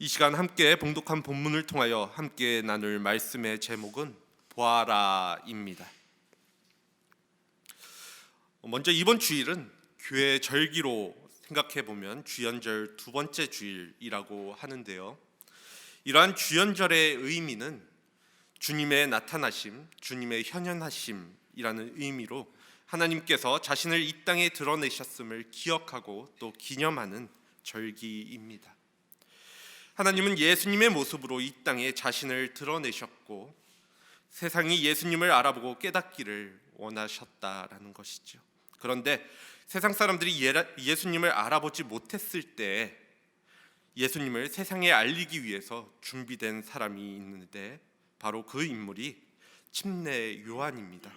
이 시간 함께 봉독한 본문을 통하여 함께 나눌 말씀의 제목은 보아라입니다. 먼저 이번 주일은 교회 절기로 생각해 보면 주연절 두 번째 주일이라고 하는데요. 이러한 주연절의 의미는 주님의 나타나심, 주님의 현현하심이라는 의미로 하나님께서 자신을 이 땅에 드러내셨음을 기억하고 또 기념하는 절기입니다. 하나님은 예수님의 모습으로 이 땅에 자신을 드러내셨고 세상이 예수님을 알아보고 깨닫기를 원하셨다라는 것이죠. 그런데 세상 사람들이 예수님을 알아보지 못했을 때 예수님을 세상에 알리기 위해서 준비된 사람이 있는데 바로 그 인물이 침례 요한입니다.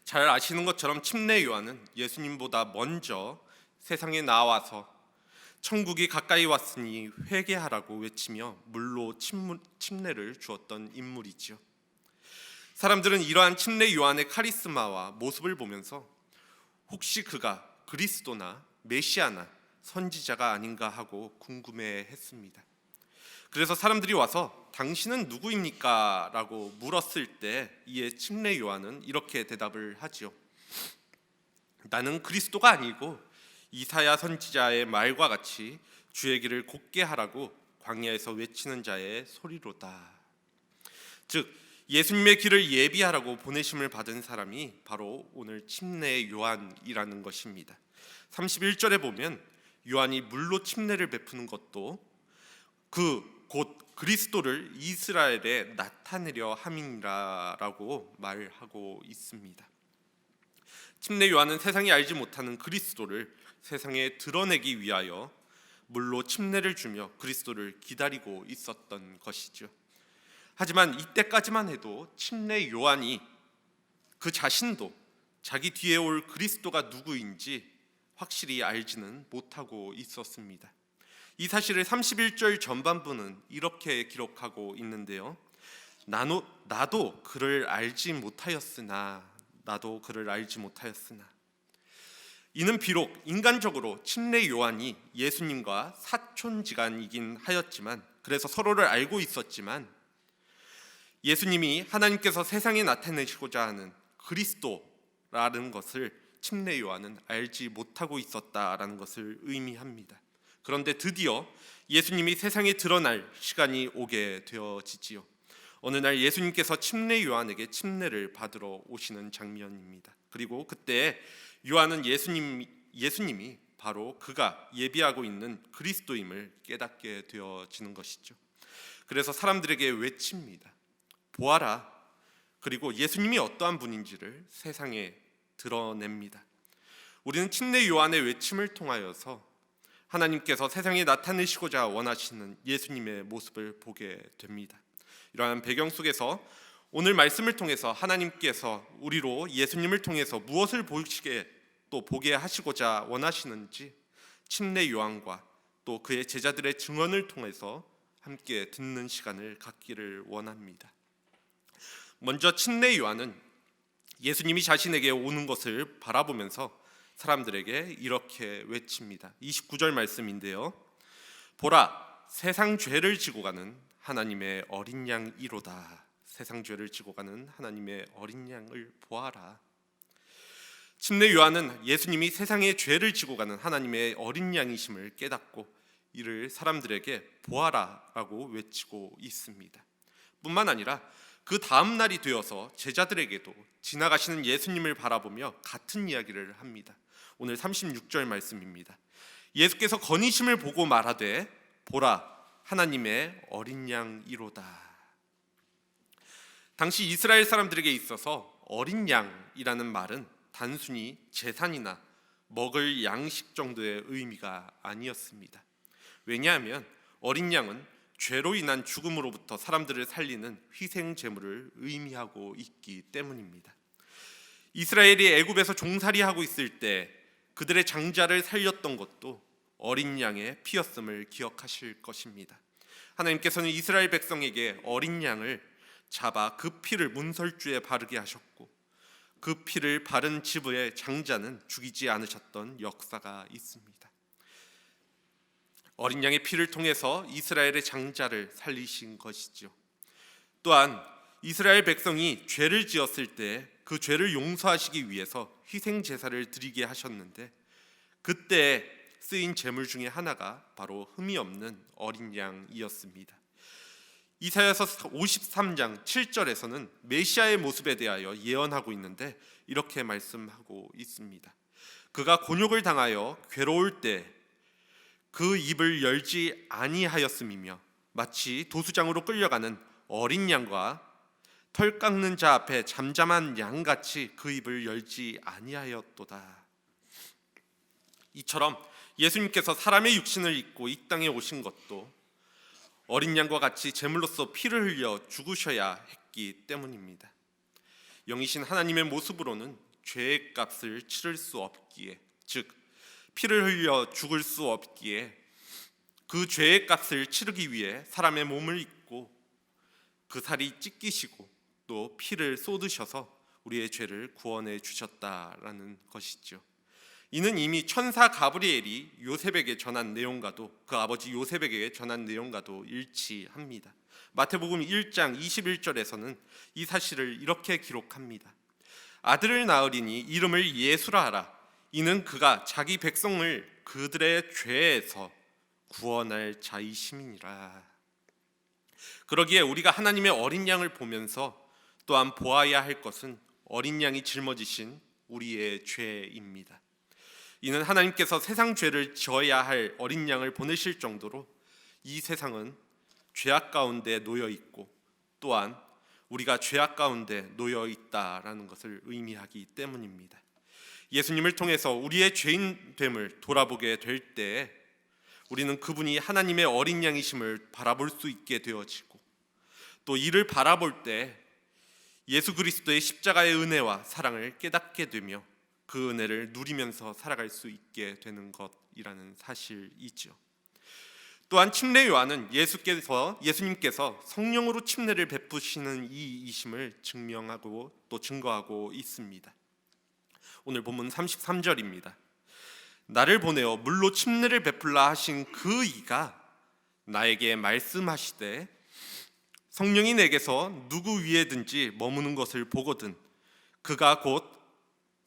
잘 아시는 것처럼 침례 요한은 예수님보다 먼저 세상에 나와서 천국이 가까이 왔으니 회개하라고 외치며 물로 침례를 주었던 인물이지요. 사람들은 이러한 침례 요한의 카리스마와 모습을 보면서 혹시 그가 그리스도나 메시아나 선지자가 아닌가 하고 궁금해했습니다. 그래서 사람들이 와서 당신은 누구입니까? 라고 물었을 때 이에 침례 요한은 이렇게 대답을 하지요. 나는 그리스도가 아니고 이사야 선지자의 말과 같이 주의 길을 곧게 하라고 광야에서 외치는 자의 소리로다. 즉 예수님의 길을 예비하라고 보내심을 받은 사람이 바로 오늘 침례 요한이라는 것입니다. 31절에 보면 요한이 물로 침례를 베푸는 것도 곧 그리스도를 이스라엘에 나타내려 함이라고 말하고 있습니다. 침례 요한은 세상이 알지 못하는 그리스도를 세상에 드러내기 위하여 물로 침례를 주며 그리스도를 기다리고 있었던 것이죠. 하지만 이때까지만 해도 침례 요한이 그 자신도 자기 뒤에 올 그리스도가 누구인지 확실히 알지는 못하고 있었습니다. 이 사실을 31절 전반부는 이렇게 기록하고 있는데요. 나도 그를 알지 못하였으나 이는 비록 인간적으로 침례 요한이 예수님과 사촌지간이긴 하였지만 그래서 서로를 알고 있었지만 예수님이 하나님께서 세상에 나타내시고자 하는 그리스도라는 것을 침례 요한은 알지 못하고 있었다라는 것을 의미합니다. 그런데 드디어 예수님이 세상에 드러날 시간이 오게 되어지지요. 어느 날 예수님께서 침례 요한에게 침례를 받으러 오시는 장면입니다. 그리고 그때 요한은 예수님이 바로 그가 예비하고 있는 그리스도임을 깨닫게 되어지는 것이죠. 그래서 사람들에게 외칩니다. 보아라. 그리고 예수님이 어떠한 분인지를 세상에 드러냅니다. 우리는 침례 요한의 외침을 통하여서 하나님께서 세상에 나타내시고자 원하시는 예수님의 모습을 보게 됩니다. 이러한 배경 속에서 오늘 말씀을 통해서 하나님께서 우리로 예수님을 통해서 무엇을 보게 하시고자 원하시는지 침례 요한과 또 그의 제자들의 증언을 통해서 함께 듣는 시간을 갖기를 원합니다. 먼저 침례 요한은 예수님이 자신에게 오는 것을 바라보면서 사람들에게 이렇게 외칩니다. 29절 말씀인데요. 보라, 세상 죄를 지고 가는 하나님의 어린 양이로다. 세상 죄를 지고 가는 하나님의 어린 양을 보아라. 침례 요한은 예수님이 세상의 죄를 지고 가는 하나님의 어린 양이심을 깨닫고 이를 사람들에게 보아라라고 외치고 있습니다. 뿐만 아니라 그 다음 날이 되어서 제자들에게도 지나가시는 예수님을 바라보며 같은 이야기를 합니다. 오늘 36절 말씀입니다. 예수께서 건의심을 보고 말하되 보라 하나님의 어린 양이로다. 당시 이스라엘 사람들에게 있어서 어린 양이라는 말은 단순히 제사나 먹을 양식 정도의 의미가 아니었습니다. 왜냐하면 어린 양은 죄로 인한 죽음으로부터 사람들을 살리는 희생 제물을 의미하고 있기 때문입니다. 이스라엘이 애굽에서 종살이하고 있을 때 그들의 장자를 살렸던 것도 어린 양의 피였음을 기억하실 것입니다. 하나님께서는 이스라엘 백성에게 어린 양을 잡아 그 피를 문설주에 바르게 하셨고 그 피를 바른 집의 장자는 죽이지 않으셨던 역사가 있습니다. 어린 양의 피를 통해서 이스라엘의 장자를 살리신 것이죠. 또한 이스라엘 백성이 죄를 지었을 때 그 죄를 용서하시기 위해서 희생 제사를 드리게 하셨는데, 그때 쓰인 제물 중에 하나가 바로 흠이 없는 어린 양이었습니다. 이사야서 53장 7절에서는 메시아의 모습에 대하여 예언하고 있는데 이렇게 말씀하고 있습니다. 그가 곤욕을 당하여 괴로울 때 그 입을 열지 아니하였음이며 마치 도수장으로 끌려가는 어린 양과 털 깎는 자 앞에 잠잠한 양같이 그 입을 열지 아니하였도다. 이처럼 예수님께서 사람의 육신을 입고 이 땅에 오신 것도 어린 양과 같이 제물로서 피를 흘려 죽으셔야 했기 때문입니다. 영이신 하나님의 모습으로는 죄의 값을 치를 수 없기에, 즉 피를 흘려 죽을 수 없기에 그 죄의 값을 치르기 위해 사람의 몸을 입고 그 살이 찢기시고 또 피를 쏟으셔서 우리의 죄를 구원해 주셨다라는 것이죠. 이는 이미 천사 가브리엘이 요셉에게 전한 내용과도, 그 아버지 요셉에게 전한 내용과도 일치합니다. 마태복음 1장 21절에서는 이 사실을 이렇게 기록합니다. 아들을 낳으리니 이름을 예수라 하라. 이는 그가 자기 백성을 그들의 죄에서 구원할 자이심이니라. 그러기에 우리가 하나님의 어린 양을 보면서 또한 보아야 할 것은 어린 양이 짊어지신 우리의 죄입니다. 이는 하나님께서 세상 죄를 져야 할 어린 양을 보내실 정도로 이 세상은 죄악 가운데 놓여 있고 또한 우리가 죄악 가운데 놓여 있다라는 것을 의미하기 때문입니다. 예수님을 통해서 우리의 죄인됨을 돌아보게 될 때 우리는 그분이 하나님의 어린 양이심을 바라볼 수 있게 되어지고, 또 이를 바라볼 때 예수 그리스도의 십자가의 은혜와 사랑을 깨닫게 되며 그 은혜를 누리면서 살아갈 수 있게 되는 것이라는 사실이죠. 또한 침례 요한은 예수님께서 성령으로 침례를 베푸시는 이이심을 증명하고 또 증거하고 있습니다. 오늘 본문 33절입니다. 나를 보내어 물로 침례를 베풀라 하신 그 이가 나에게 말씀하시되 성령이 내게서 누구 위에든지 머무는 것을 보거든 그가 곧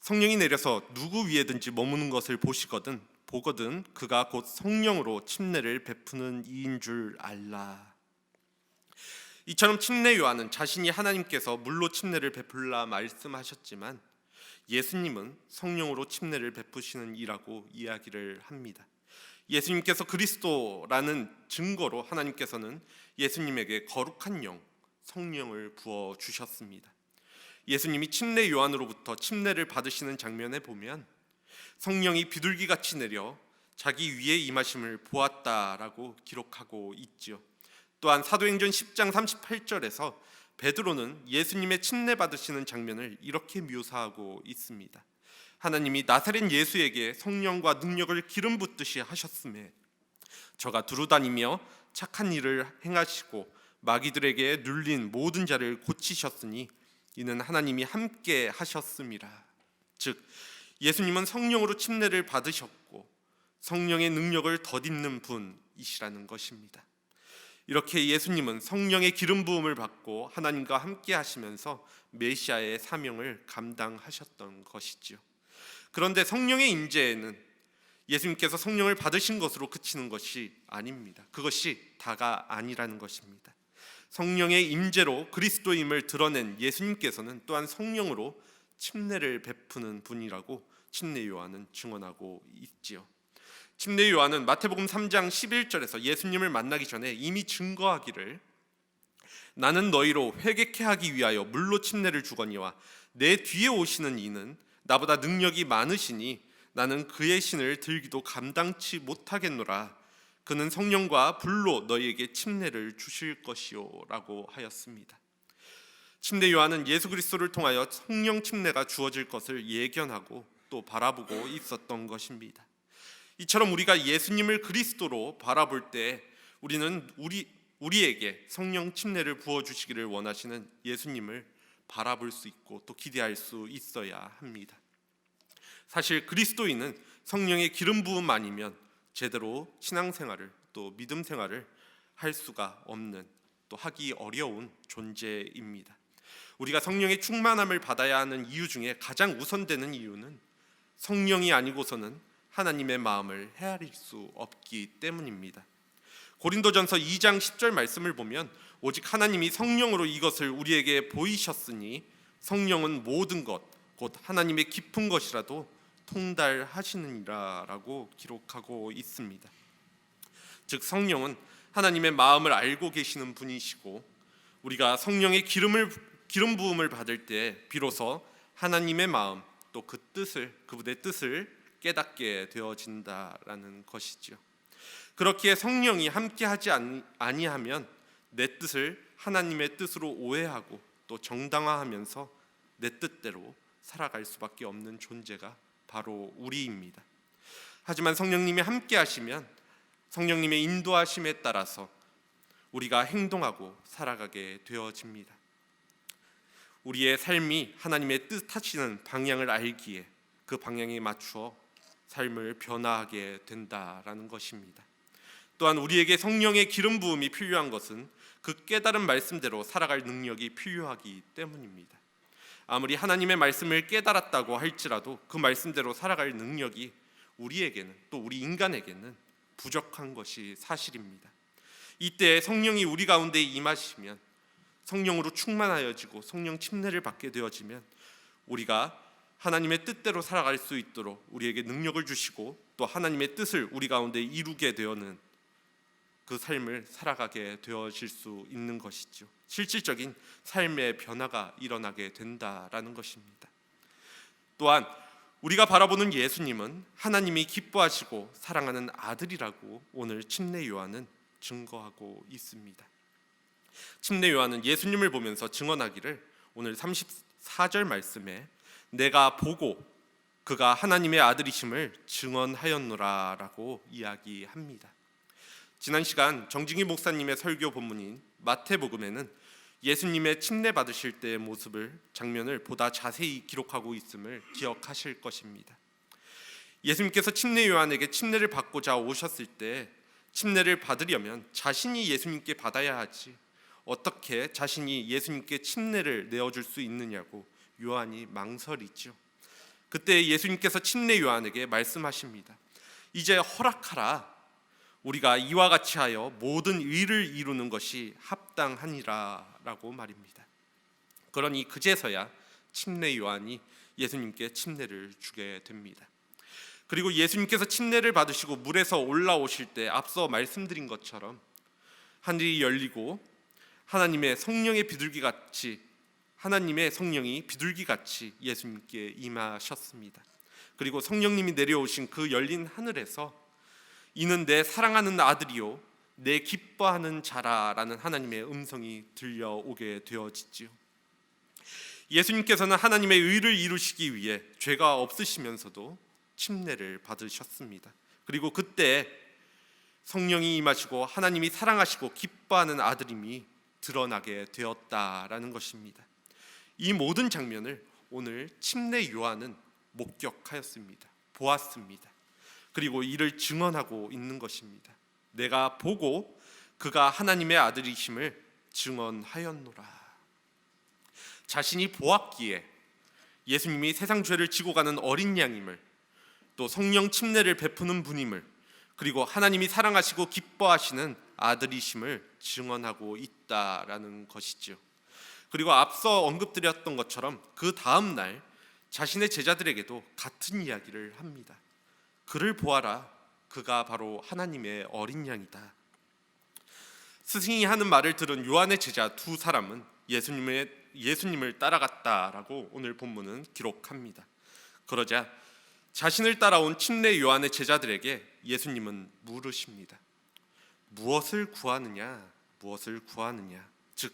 성령이 내려서 누구 위에든지 머무는 것을 보거든 그가 곧 성령으로 침례를 베푸는 이인 줄 알라. 이처럼 침례 요한은 자신이 하나님께서 물로 침례를 베풀라 말씀하셨지만 예수님은 성령으로 침례를 베푸시는 이라고 이야기를 합니다. 예수님께서 그리스도라는 증거로 하나님께서는 예수님에게 거룩한 영, 성령을 부어 주셨습니다. 예수님이 침례 요한으로부터 침례를 받으시는 장면에 보면 성령이 비둘기같이 내려 자기 위에 임하심을 보았다라고 기록하고 있지요. 또한 사도행전 10장 38절에서 베드로는 예수님의 침례 받으시는 장면을 이렇게 묘사하고 있습니다. 하나님이 나사렛 예수에게 성령과 능력을 기름 붓듯이 하셨음에 저가 두루다니며 착한 일을 행하시고 마귀들에게 눌린 모든 자를 고치셨으니 이는 하나님이 함께 하셨음이라. 즉 예수님은 성령으로 침례를 받으셨고 성령의 능력을 덧입는 분이시라는 것입니다. 이렇게 예수님은 성령의 기름 부음을 받고 하나님과 함께 하시면서 메시아의 사명을 감당하셨던 것이지요. 그런데 성령의 임재에는 예수님께서 성령을 받으신 것으로 그치는 것이 아닙니다. 그것이 다가 아니라는 것입니다. 성령의 임재로 그리스도임을 드러낸 예수님께서는 또한 성령으로 침례를 베푸는 분이라고 침례 요한은 증언하고 있지요. 침례 요한은 마태복음 3장 11절에서 예수님을 만나기 전에 이미 증거하기를 나는 너희로 회개케 하기 위하여 물로 침례를 주거니와 내 뒤에 오시는 이는 나보다 능력이 많으시니 나는 그의 신을 들기도 감당치 못하겠노라. 그는 성령과 불로 너희에게 침례를 주실 것이요 라고 하였습니다. 침례 요한은 예수 그리스도를 통하여 성령 침례가 주어질 것을 예견하고 또 바라보고 있었던 것입니다. 이처럼 우리가 예수님을 그리스도로 바라볼 때 우리는 우리에게 성령 침례를 부어주시기를 원하시는 예수님을 바라볼 수 있고 또 기대할 수 있어야 합니다. 사실 그리스도인은 성령의 기름 부음 아니면 제대로 신앙생활을 또 믿음 생활을 할 수가 없는, 또 하기 어려운 존재입니다. 우리가 성령의 충만함을 받아야 하는 이유 중에 가장 우선되는 이유는 성령이 아니고서는 하나님의 마음을 헤아릴 수 없기 때문입니다. 고린도전서 2장 10절 말씀을 보면 오직 하나님이 성령으로 이것을 우리에게 보이셨으니 성령은 모든 것 곧 하나님의 깊은 것이라도 통달하시느니라 라고 기록하고 있습니다. 즉 성령은 하나님의 마음을 알고 계시는 분이시고, 우리가 성령의 기름 부음을 받을 때 비로소 하나님의 마음 또 그분의 뜻을 깨닫게 되어진다라는 것이지요. 그렇기에 성령이 함께하지 아니하면 내 뜻을 하나님의 뜻으로 오해하고 또 정당화하면서 내 뜻대로 살아갈 수밖에 없는 존재가 바로 우리입니다. 하지만 성령님이 함께하시면 성령님의 인도하심에 따라서 우리가 행동하고 살아가게 되어집니다. 우리의 삶이 하나님의 뜻하시는 방향을 알기에 그 방향에 맞추어 삶을 변화하게 된다라는 것입니다. 또한 우리에게 성령의 기름 부음이 필요한 것은 그 깨달은 말씀대로 살아갈 능력이 필요하기 때문입니다. 아무리 하나님의 말씀을 깨달았다고 할지라도 그 말씀대로 살아갈 능력이 우리에게는, 또 우리 인간에게는 부족한 것이 사실입니다. 이때 성령이 우리 가운데 임하시면, 성령으로 충만하여지고 성령 침례를 받게 되어지면 우리가 하나님의 뜻대로 살아갈 수 있도록 우리에게 능력을 주시고 또 하나님의 뜻을 우리 가운데 이루게 되어는 그 삶을 살아가게 되어질 수 있는 것이죠. 실질적인 삶의 변화가 일어나게 된다라는 것입니다. 또한 우리가 바라보는 예수님은 하나님이 기뻐하시고 사랑하는 아들이라고 오늘 침례 요한은 증거하고 있습니다. 침례 요한은 예수님을 보면서 증언하기를 오늘 34절 말씀에 내가 보고 그가 하나님의 아들이심을 증언하였노라 라고 이야기합니다. 지난 시간 정진기 목사님의 설교 본문인 마태복음에는 예수님의 침례 받으실 때의 장면을 보다 자세히 기록하고 있음을 기억하실 것입니다. 예수님께서 침례 요한에게 침례를 받고자 오셨을 때 침례를 받으려면 자신이 예수님께 받아야 하지 어떻게 자신이 예수님께 침례를 내어줄 수 있느냐고 요한이 망설이죠. 그때 예수님께서 침례 요한에게 말씀하십니다. 이제 허락하라. 우리가 이와 같이 하여 모든 의를 이루는 것이 합당하니라 라고 말입니다. 그러니 그제서야 침례 요한이 예수님께 침례를 주게 됩니다. 그리고 예수님께서 침례를 받으시고 물에서 올라오실 때 앞서 말씀드린 것처럼 하늘이 열리고 하나님의 성령이 비둘기같이 예수님께 임하셨습니다. 그리고 성령님이 내려오신 그 열린 하늘에서 이는 내 사랑하는 아들이요 내 기뻐하는 자라라는 하나님의 음성이 들려오게 되어지지요. 예수님께서는 하나님의 의를 이루시기 위해 죄가 없으시면서도 침례를 받으셨습니다. 그리고 그때 성령이 임하시고 하나님이 사랑하시고 기뻐하는 아들임이 드러나게 되었다라는 것입니다. 이 모든 장면을 오늘 침례 요한은 목격하였습니다. 보았습니다. 그리고 이를 증언하고 있는 것입니다. 내가 보고 그가 하나님의 아들이심을 증언하였노라. 자신이 보았기에 예수님이 세상 죄를 지고 가는 어린 양임을, 또 성령 침례를 베푸는 분임을, 그리고 하나님이 사랑하시고 기뻐하시는 아들이심을 증언하고 있다라는 것이죠. 그리고 앞서 언급드렸던 것처럼 그 다음 날 자신의 제자들에게도 같은 이야기를 합니다. 그를 보아라. 그가 바로 하나님의 어린 양이다. 스승이 하는 말을 들은 요한의 제자 두 사람은 예수님을 따라갔다라고 오늘 본문은 기록합니다. 그러자 자신을 따라온 침례 요한의 제자들에게 예수님은 물으십니다. 무엇을 구하느냐? 무엇을 구하느냐? 즉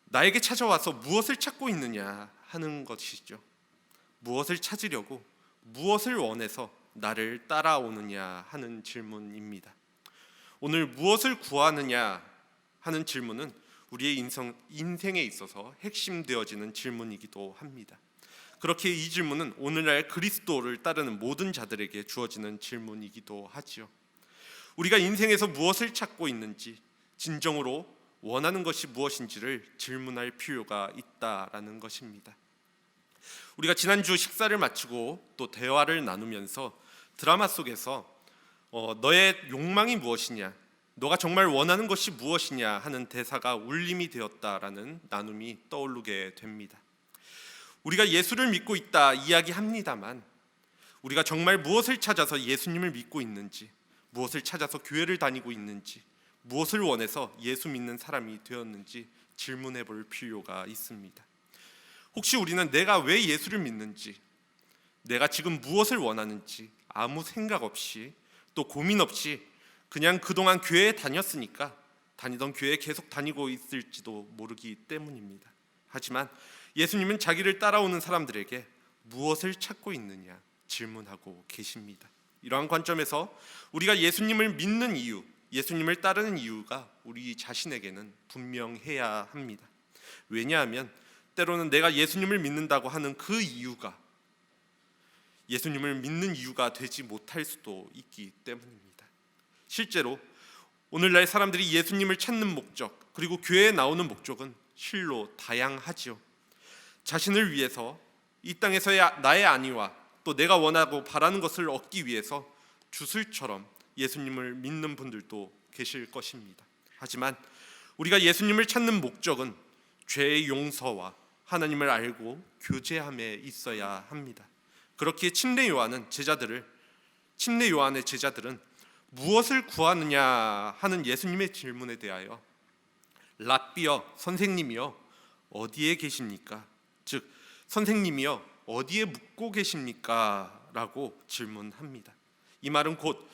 나에게 찾아와서 무엇을 찾고 있느냐 하는 것이죠. 무엇을 찾으려고, 무엇을 원해서 나를 따라오느냐 하는 질문입니다. 오늘 무엇을 구하느냐 하는 질문은 우리의 인생에 있어서 핵심되어지는 질문이기도 합니다. 그렇게 이 질문은 오늘날 그리스도를 따르는 모든 자들에게 주어지는 질문이기도 하지요. 우리가 인생에서 무엇을 찾고 있는지, 진정으로 원하는 것이 무엇인지를 질문할 필요가 있다라는 것입니다. 우리가 지난주 식사를 마치고 또 대화를 나누면서 드라마 속에서 너의 욕망이 무엇이냐, 너가 정말 원하는 것이 무엇이냐 하는 대사가 울림이 되었다라는 나눔이 떠오르게 됩니다. 우리가 예수를 믿고 있다 이야기합니다만, 우리가 정말 무엇을 찾아서 예수님을 믿고 있는지, 무엇을 찾아서 교회를 다니고 있는지, 무엇을 원해서 예수 믿는 사람이 되었는지 질문해 볼 필요가 있습니다. 혹시 우리는 내가 왜 예수를 믿는지, 내가 지금 무엇을 원하는지 아무 생각 없이, 또 고민 없이 그냥 그동안 교회에 다녔으니까 다니던 교회에 계속 다니고 있을지도 모르기 때문입니다. 하지만 예수님은 자기를 따라오는 사람들에게 무엇을 찾고 있느냐 질문하고 계십니다. 이러한 관점에서 우리가 예수님을 믿는 이유, 예수님을 따르는 이유가 우리 자신에게는 분명해야 합니다. 왜냐하면 때로는 내가 예수님을 믿는다고 하는 그 이유가 예수님을 믿는 이유가 되지 못할 수도 있기 때문입니다. 실제로 오늘날 사람들이 예수님을 찾는 목적, 그리고 교회에 나오는 목적은 실로 다양하지요. 자신을 위해서 이 땅에서의 나의 안위와 또 내가 원하고 바라는 것을 얻기 위해서 주술처럼 예수님을 믿는 분들도 계실 것입니다. 하지만 우리가 예수님을 찾는 목적은 죄의 용서와 하나님을 알고 교제함에 있어야 합니다. 그렇기에 침례 요한의 제자들은 무엇을 구하느냐 하는 예수님의 질문에 대하여 랍비여, 선생님이여 어디에 계십니까? 즉 선생님이여 어디에 묵고 계십니까? 라고 질문합니다. 이 말은 곧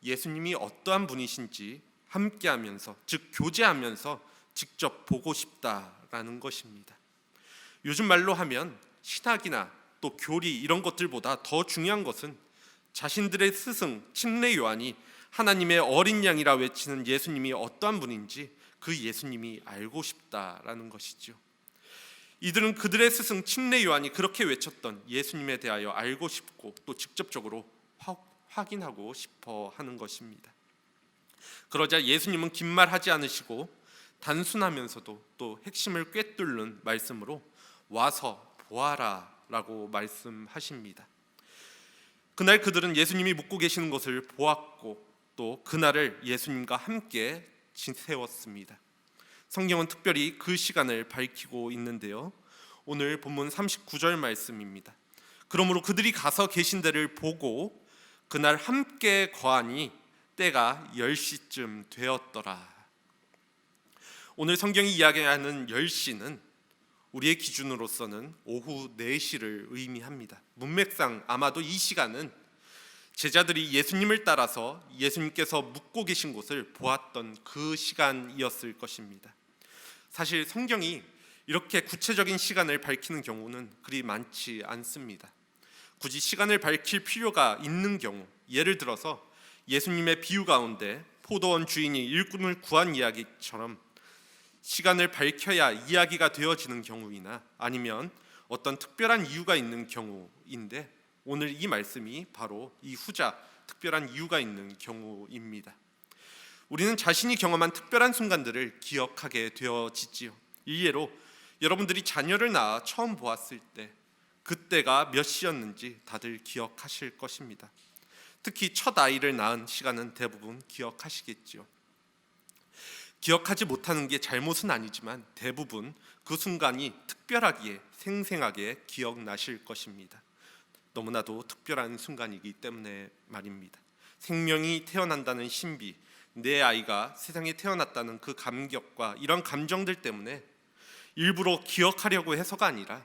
예수님이 어떠한 분이신지 함께하면서, 즉 교제하면서 직접 보고 싶다라는 것입니다. 요즘 말로 하면 신학이나 또 교리 이런 것들보다 더 중요한 것은 자신들의 스승 침례 요한이 하나님의 어린 양이라 외치는 예수님이 어떠한 분인지 그 예수님이 알고 싶다라는 것이죠. 이들은 그들의 스승 침례 요한이 그렇게 외쳤던 예수님에 대하여 알고 싶고 또 직접적으로 확인하고 싶어 하는 것입니다. 그러자 예수님은 긴 말 하지 않으시고 단순하면서도 또 핵심을 꿰뚫는 말씀으로 와서 보아라 라고 말씀하십니다. 그날 그들은 예수님이 묵고 계시는 것을 보았고 또 그날을 예수님과 함께 지새웠습니다. 성경은 특별히 그 시간을 밝히고 있는데요, 오늘 본문 39절 말씀입니다. 그러므로 그들이 가서 계신 데를 보고 그날 함께 거하니 때가 10시쯤 되었더라. 오늘 성경이 이야기하는 10시는 우리의 기준으로서는 오후 4시를 의미합니다. 문맥상 아마도 이 시간은 제자들이 예수님을 따라서 예수님께서 묵고 계신 곳을 보았던 그 시간이었을 것입니다. 사실 성경이 이렇게 구체적인 시간을 밝히는 경우는 그리 많지 않습니다. 굳이 시간을 밝힐 필요가 있는 경우, 예를 들어서 예수님의 비유 가운데 포도원 주인이 일꾼을 구한 이야기처럼 시간을 밝혀야 이야기가 되어지는 경우이나 아니면 어떤 특별한 이유가 있는 경우인데, 오늘 이 말씀이 바로 이 후자 특별한 이유가 있는 경우입니다. 우리는 자신이 경험한 특별한 순간들을 기억하게 되어지지요. 일례로 여러분들이 자녀를 낳아 처음 보았을 때 그때가 몇 시였는지 다들 기억하실 것입니다. 특히 첫 아이를 낳은 시간은 대부분 기억하시겠지요. 기억하지 못하는 게 잘못은 아니지만 대부분 그 순간이 특별하기에 생생하게 기억나실 것입니다. 너무나도 특별한 순간이기 때문에 말입니다. 생명이 태어난다는 신비, 내 아이가 세상에 태어났다는 그 감격과 이런 감정들 때문에 일부러 기억하려고 해서가 아니라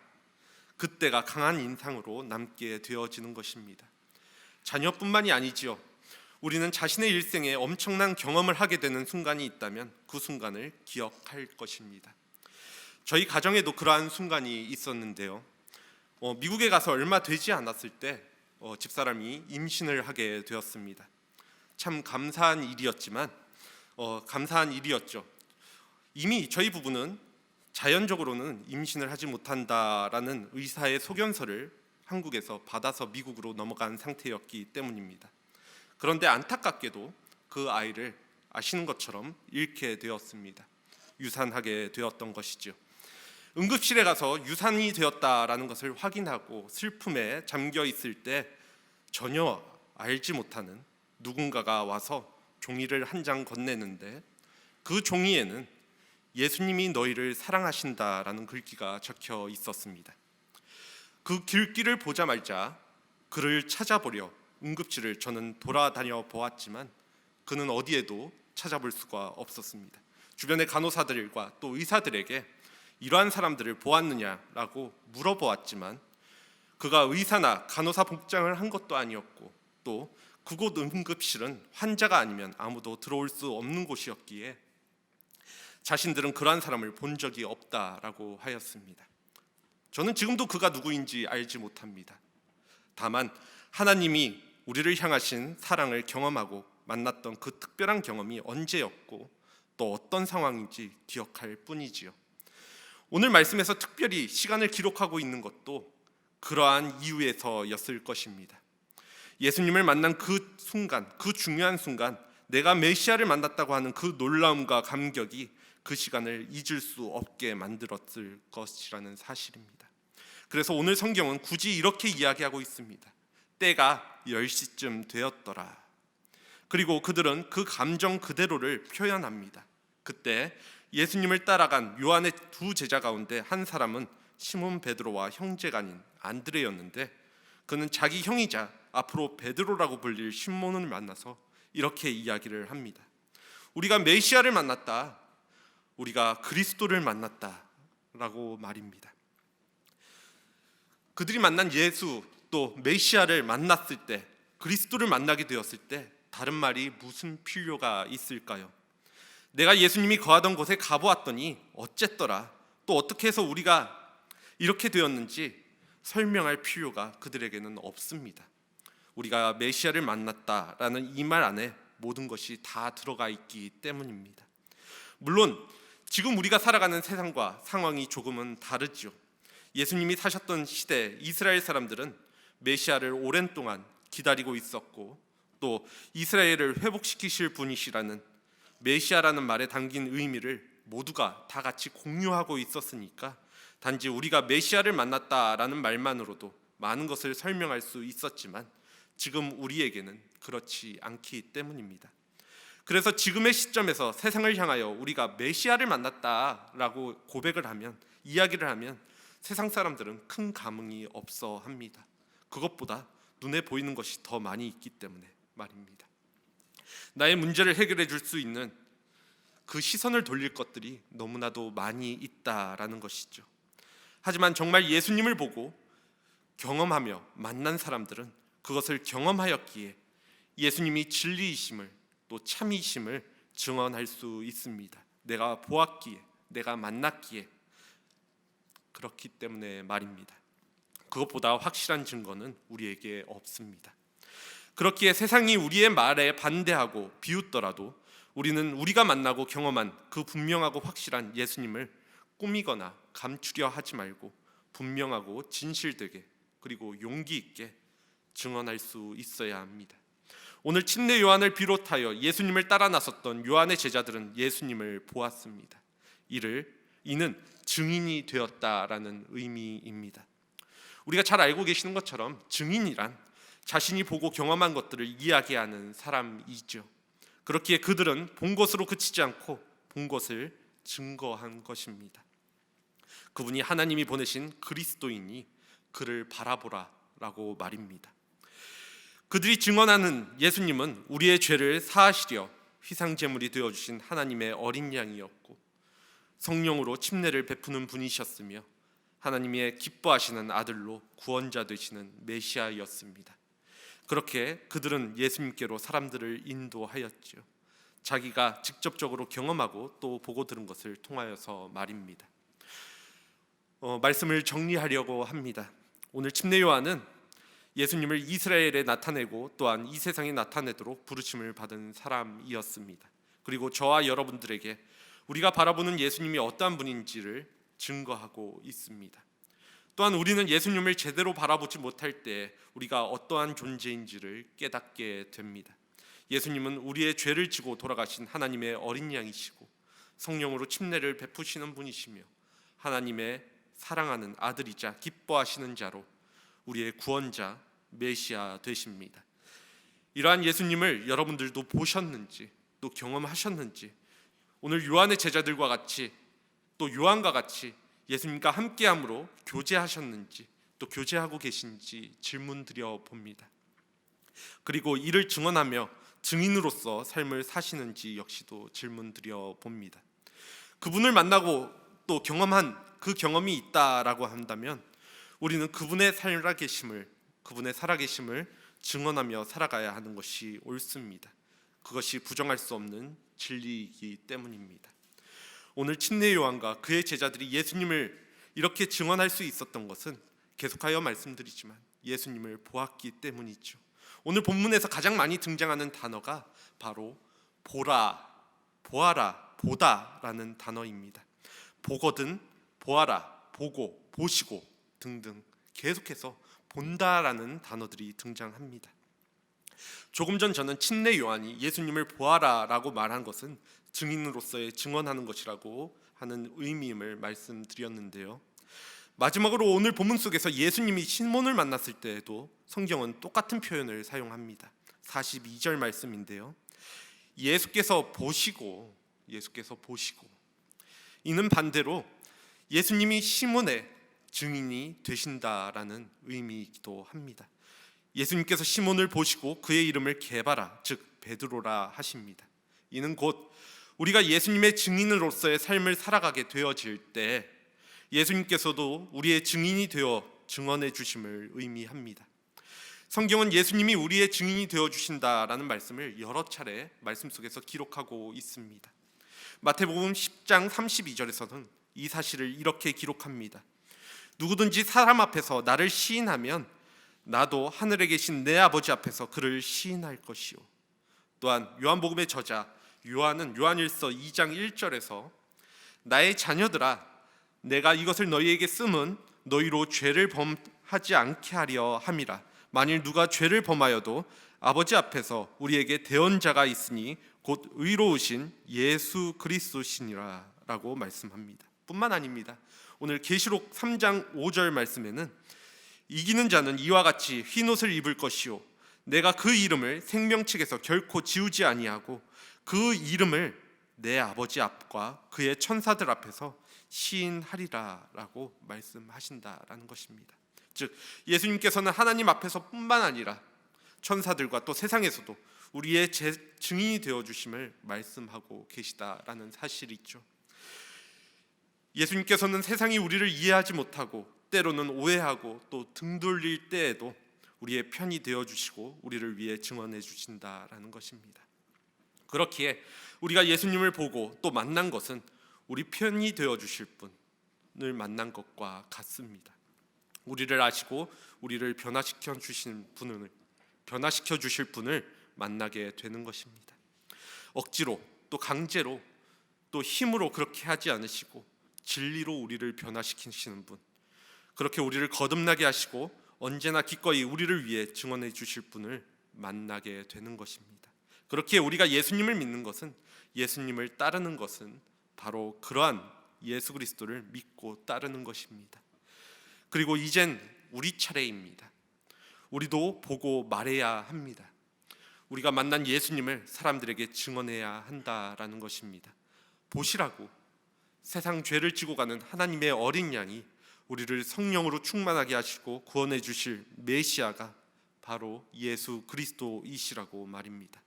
그때가 강한 인상으로 남게 되어지는 것입니다. 자녀뿐만이 아니지요. 우리는 자신의 일생에 엄청난 경험을 하게 되는 순간이 있다면 그 순간을 기억할 것입니다. 저희 가정에도 그러한 순간이 있었는데요. 미국에 가서 얼마 되지 않았을 때 집사람이 임신을 하게 되었습니다. 참 감사한 일이었죠. 이미 저희 부부는 자연적으로는 임신을 하지 못한다라는 의사의 소견서를 한국에서 받아서 미국으로 넘어간 상태였기 때문입니다. 그런데 안타깝게도 그 아이를 아시는 것처럼 잃게 되었습니다. 유산하게 되었던 것이죠. 응급실에 가서 유산이 되었다라는 것을 확인하고 슬픔에 잠겨 있을 때 전혀 알지 못하는 누군가가 와서 종이를 한 장 건네는데 그 종이에는 예수님이 너희를 사랑하신다라는 글귀가 적혀 있었습니다. 그 글귀를 보자마자 그를 찾아보려 응급실을 저는 돌아다녀 보았지만 그는 어디에도 찾아볼 수가 없었습니다. 주변의 간호사들과 또 의사들에게 이러한 사람들을 보았느냐라고 물어보았지만 그가 의사나 간호사 복장을 한 것도 아니었고 또 그곳 응급실은 환자가 아니면 아무도 들어올 수 없는 곳이었기에 자신들은 그러한 사람을 본 적이 없다라고 하였습니다. 저는 지금도 그가 누구인지 알지 못합니다. 다만 하나님이 우리를 향하신 사랑을 경험하고 만났던 그 특별한 경험이 언제였고 또 어떤 상황인지 기억할 뿐이지요. 오늘 말씀에서 특별히 시간을 기록하고 있는 것도 그러한 이유에서였을 것입니다. 예수님을 만난 그 순간, 그 중요한 순간, 내가 메시아를 만났다고 하는 그 놀라움과 감격이 그 시간을 잊을 수 없게 만들었을 것이라는 사실입니다. 그래서 오늘 성경은 굳이 이렇게 이야기하고 있습니다. 때가 10시쯤 되었더라. 그리고 그들은 그 감정 그대로를 표현합니다. 그때 예수님을 따라간 요한의 두 제자 가운데 한 사람은 시몬 베드로와 형제가 아닌 안드레였는데 그는 자기 형이자 앞으로 베드로라고 불릴 시몬을 만나서 이렇게 이야기를 합니다. 우리가 메시아를 만났다. 우리가 그리스도를 만났다라고 말입니다. 그들이 만난 예수 또 메시아를 만났을 때, 그리스도를 만나게 되었을 때 다른 말이 무슨 필요가 있을까요? 내가 예수님이 거하던 곳에 가보았더니 어쨌더라, 또 어떻게 해서 우리가 이렇게 되었는지 설명할 필요가 그들에게는 없습니다. 우리가 메시아를 만났다라는 이 말 안에 모든 것이 다 들어가 있기 때문입니다. 물론 지금 우리가 살아가는 세상과 상황이 조금은 다르죠. 예수님이 사셨던 시대 이스라엘 사람들은 메시아를 오랜 동안 기다리고 있었고 또 이스라엘을 회복시키실 분이시라는 메시아라는 말에 담긴 의미를 모두가 다 같이 공유하고 있었으니까 단지 우리가 메시아를 만났다라는 말만으로도 많은 것을 설명할 수 있었지만 지금 우리에게는 그렇지 않기 때문입니다. 그래서 지금의 시점에서 세상을 향하여 우리가 메시아를 만났다라고 고백을 하면, 이야기를 하면 세상 사람들은 큰 감흥이 없어 합니다. 그것보다 눈에 보이는 것이 더 많이 있기 때문에 말입니다. 나의 문제를 해결해 줄 수 있는 그 시선을 돌릴 것들이 너무나도 많이 있다라는 것이죠. 하지만 정말 예수님을 보고 경험하며 만난 사람들은 그것을 경험하였기에 예수님이 진리이심을 또 참이심을 증언할 수 있습니다. 내가 보았기에, 내가 만났기에 그렇기 때문에 말입니다. 그것보다 확실한 증거는 우리에게 없습니다. 그렇기에 세상이 우리의 말에 반대하고 비웃더라도 우리는 우리가 만나고 경험한 그 분명하고 확실한 예수님을 꾸미거나 감추려 하지 말고 분명하고 진실되게 그리고 용기 있게 증언할 수 있어야 합니다. 오늘 침례 요한을 비롯하여 예수님을 따라 나섰던 요한의 제자들은 예수님을 보았습니다. 이는 증인이 되었다라는 의미입니다. 우리가 잘 알고 계시는 것처럼 증인이란 자신이 보고 경험한 것들을 이야기하는 사람이죠. 그렇기에 그들은 본 것으로 그치지 않고 본 것을 증거한 것입니다. 그분이 하나님이 보내신 그리스도이니 그를 바라보라라고 말입니다. 그들이 증언하는 예수님은 우리의 죄를 사하시려 희생제물이 되어주신 하나님의 어린 양이었고 성령으로 침례를 베푸는 분이셨으며 하나님의 기뻐하시는 아들로 구원자 되시는 메시아였습니다. 그렇게 그들은 예수님께로 사람들을 인도하였죠. 자기가 직접적으로 경험하고 또 보고 들은 것을 통하여서 말입니다. 말씀을 정리하려고 합니다. 오늘 침례 요한은 예수님을 이스라엘에 나타내고 또한 이 세상에 나타내도록 부르심을 받은 사람이었습니다. 그리고 저와 여러분들에게 우리가 바라보는 예수님이 어떠한 분인지를 증거하고 있습니다. 또한 우리는 예수님을 제대로 바라보지 못할 때 우리가 어떠한 존재인지를 깨닫게 됩니다. 예수님은 우리의 죄를 지고 돌아가신 하나님의 어린 양이시고 성령으로 침례를 베푸시는 분이시며 하나님의 사랑하는 아들이자 기뻐하시는 자로 우리의 구원자 메시아 되십니다. 이러한 예수님을 여러분들도 보셨는지 또 경험하셨는지, 오늘 요한의 제자들과 같이 또 요한과 같이 예수님과 함께함으로 교제하셨는지 또 교제하고 계신지 질문 드려 봅니다. 그리고 이를 증언하며 증인으로서 삶을 사시는지 역시도 질문 드려 봅니다. 그분을 만나고 또 경험한 그 경험이 있다라고 한다면 우리는 그분의 살아계심을 증언하며 살아가야 하는 것이 옳습니다. 그것이 부정할 수 없는 진리이기 때문입니다. 오늘 침례 요한과 그의 제자들이 예수님을 이렇게 증언할 수 있었던 것은 계속하여 말씀드리지만 예수님을 보았기 때문이죠. 오늘 본문에서 가장 많이 등장하는 단어가 바로 보라, 보아라, 보다라는 단어입니다. 보거든, 보아라, 보고, 보시고 등등 계속해서 본다라는 단어들이 등장합니다. 조금 전 저는 침례 요한이 예수님을 보아라라고 말한 것은 증인으로서의 증언하는 것이라고 하는 의미임을 말씀드렸는데요. 마지막으로 오늘 본문 속에서 예수님이 시몬을 만났을 때에도 성경은 똑같은 표현을 사용합니다. 42절 말씀인데요. 예수께서 보시고 이는 반대로 예수님이 시몬의 증인이 되신다라는 의미이기도 합니다. 예수님께서 시몬을 보시고 그의 이름을 게바라, 즉 베드로라 하십니다. 이는 곧 우리가 예수님의 증인으로서의 삶을 살아가게 되어질 때 예수님께서도 우리의 증인이 되어 증언해 주심을 의미합니다. 성경은 예수님이 우리의 증인이 되어 주신다라는 말씀을 여러 차례 말씀 속에서 기록하고 있습니다. 마태복음 10장 32절에서는 이 사실을 이렇게 기록합니다. 누구든지 사람 앞에서 나를 시인하면 나도 하늘에 계신 내 아버지 앞에서 그를 시인할 것이요. 또한 요한복음의 저자 요한은 요한일서 2장 1절에서 나의 자녀들아 내가 이것을 너희에게 쓰면 너희로 죄를 범하지 않게 하려 함이라. 만일 누가 죄를 범하여도 아버지 앞에서 우리에게 대언자가 있으니 곧 의로우신 예수 그리스도시니라 라고 말씀합니다. 뿐만 아닙니다. 오늘 계시록 3장 5절 말씀에는 이기는 자는 이와 같이 흰옷을 입을 것이요 내가 그 이름을 생명책에서 결코 지우지 아니하고 그 이름을 내 아버지 앞과 그의 천사들 앞에서 시인하리라 라고 말씀하신다라는 것입니다. 즉 예수님께서는 하나님 앞에서 뿐만 아니라 천사들과 또 세상에서도 우리의 증인이 되어주심을 말씀하고 계시다라는 사실이죠. 예수님께서는 세상이 우리를 이해하지 못하고 때로는 오해하고 또 등 돌릴 때에도 우리의 편이 되어주시고 우리를 위해 증언해 주신다라는 것입니다. 그렇기에 우리가 예수님을 보고 또 만난 것은 우리 편이 되어주실 분을 만난 것과 같습니다. 우리를 아시고 우리를 변화시켜 주실 분을 만나게 되는 것입니다. 억지로 또 강제로 또 힘으로 그렇게 하지 않으시고 진리로 우리를 변화시키시는 분, 그렇게 우리를 거듭나게 하시고 언제나 기꺼이 우리를 위해 증언해 주실 분을 만나게 되는 것입니다. 그렇게 우리가 예수님을 믿는 것은, 예수님을 따르는 것은 바로 그러한 예수 그리스도를 믿고 따르는 것입니다. 그리고 이젠 우리 차례입니다. 우리도 보고 말해야 합니다. 우리가 만난 예수님을 사람들에게 증언해야 한다라는 것입니다. 보시라고 세상 죄를 지고 가는 하나님의 어린 양이 우리를 성령으로 충만하게 하시고 구원해 주실 메시아가 바로 예수 그리스도이시라고 말입니다.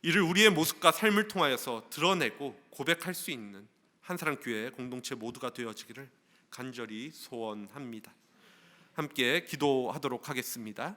이를 우리의 모습과 삶을 통하여서 드러내고 고백할 수 있는 한사랑교회 공동체 모두가 되어지기를 간절히 소원합니다. 함께 기도하도록 하겠습니다.